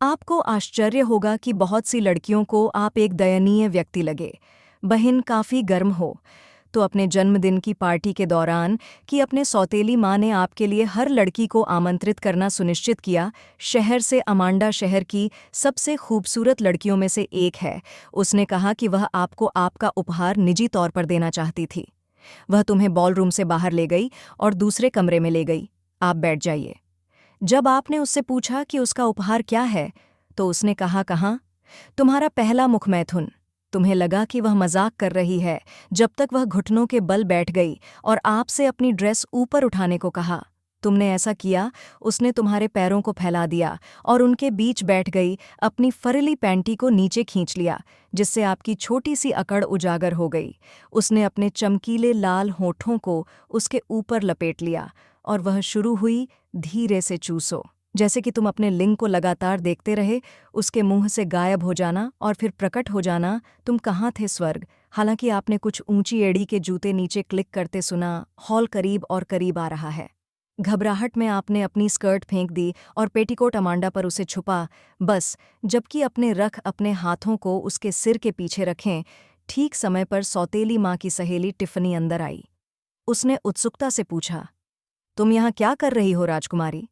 आपको आश्चर्य होगा कि बहुत सी लड़कियों को आप एक दयनीय व्यक्ति लगे। बहन काफ़ी गर्म हो तो अपने जन्मदिन की पार्टी के दौरान कि अपने सौतेली माँ ने आपके लिए हर लड़की को आमंत्रित करना सुनिश्चित किया। शहर से अमांडा शहर की सबसे खूबसूरत लड़कियों में से एक है। उसने कहा कि वह आपको आपका उपहार निजी तौर पर देना चाहती थी। वह तुम्हें बॉलरूम से बाहर ले गई और दूसरे कमरे में ले गई। आप बैठ जाइए। जब आपने उससे पूछा कि उसका उपहार क्या है, तो उसने कहा, कहाँ? तुम्हारा पहला मुखमैथुन। तुम्हें लगा कि वह मजाक कर रही है, जब तक वह घुटनों के बल बैठ गई और आपसे अपनी ड्रेस ऊपर उठाने को कहा। तुमने ऐसा किया, उसने तुम्हारे पैरों को फैला दिया और उनके बीच बैठ गई, अपनी फरली पैंटी को नीचे खींच लिया, जिससे आपकी छोटी सी अकड़ उजागर हो गई। उसने अपने चमकीले लाल होठों को उसके ऊपर लपेट लिया और वह शुरू हुई धीरे से चूसो, जैसे कि तुम अपने लिंग को लगातार देखते रहे, उसके मुंह से गायब हो जाना और फिर प्रकट हो जाना। तुम कहाँ थे स्वर्ग? हालांकि आपने कुछ ऊंची एड़ी के जूते नीचे क्लिक करते सुना, हॉल करीब और करीब आ रहा है। घबराहट में आपने अपनी स्कर्ट फेंक दी और पेटीकोट अमांडा पर उसे छुपा, बस जबकि अपने हाथों को उसके सिर के पीछे रखें। ठीक समय पर सौतेली माँ की सहेली टिफ़नी अंदर आई। उसने उत्सुकता से पूछा, तुम यहाँ क्या कर रही हो राजकुमारी?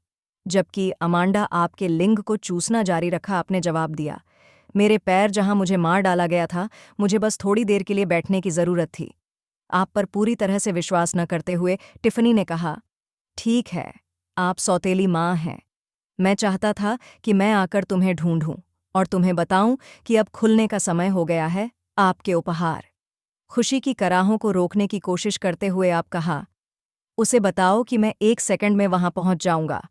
जबकि अमांडा आपके लिंग को चूसना जारी रखा, आपने जवाब दिया, मेरे पैर जहां मुझे मार डाला गया था, मुझे बस थोड़ी देर के लिए बैठने की जरूरत थी। आप पर पूरी तरह से विश्वास न करते हुए टिफ़नी ने कहा, ठीक है, आप सौतेली माँ हैं। मैं चाहता था कि मैं आकर तुम्हें ढूंढूं और तुम्हें बताऊं कि अब खुलने का समय हो गया है। आपके उपहार। खुशी की कराहों को रोकने की कोशिश करते हुए आप कहा, उसे बताओ कि मैं 1 सेकंड में वहां पहुंच जाऊंगा।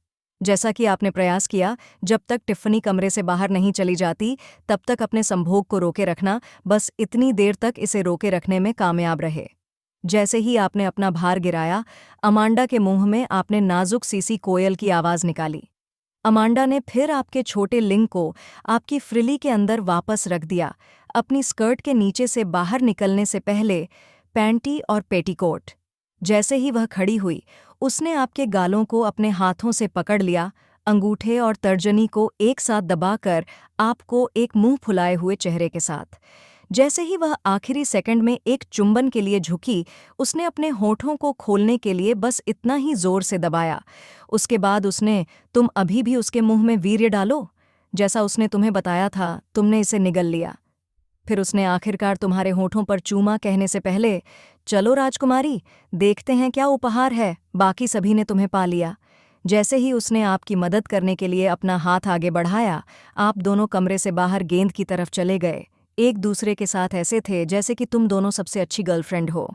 जैसा कि आपने प्रयास किया, जब तक टिफ़नी कमरे से बाहर नहीं चली जाती, तब तक अपने संभोग को रोके रखना, बस इतनी देर तक इसे रोके रखने में कामयाब रहे। जैसे ही आपने अपना भार गिराया, अमांडा के मुंह में आपने नाजुक सी कोयल की आवाज़ निकाली। अमांडा ने फिर आपके छोटे लिंग को आपकी फ्रिली के अंदर वापस रख दिया, अपनी स्कर्ट के नीचे से बाहर निकलने से पहले पैंटी और पेटीकोट। जैसे ही वह खड़ी हुई, उसने आपके गालों को अपने हाथों से पकड़ लिया, अंगूठे और तर्जनी को एक साथ दबाकर आपको एक मुंह फुलाए हुए चेहरे के साथ। जैसे ही वह आखिरी सेकंड में एक चुंबन के लिए झुकी, उसने अपने होठों को खोलने के लिए बस इतना ही जोर से दबाया। उसके बाद उसने, तुम अभी भी उसके मुंह में वीर्य डालो, जैसा उसने तुम्हें बताया था, तुमने इसे निगल लिया। फिर उसने आखिरकार तुम्हारे होठों पर चूमा कहने से पहले, चलो राजकुमारी, देखते हैं क्या उपहार है। बाकी सभी ने तुम्हें पा लिया। जैसे ही उसने आपकी मदद करने के लिए अपना हाथ आगे बढ़ाया, आप दोनों कमरे से बाहर गेंद की तरफ चले गए, एक दूसरे के साथ ऐसे थे जैसे कि तुम दोनों सबसे अच्छी गर्लफ्रेंड हो।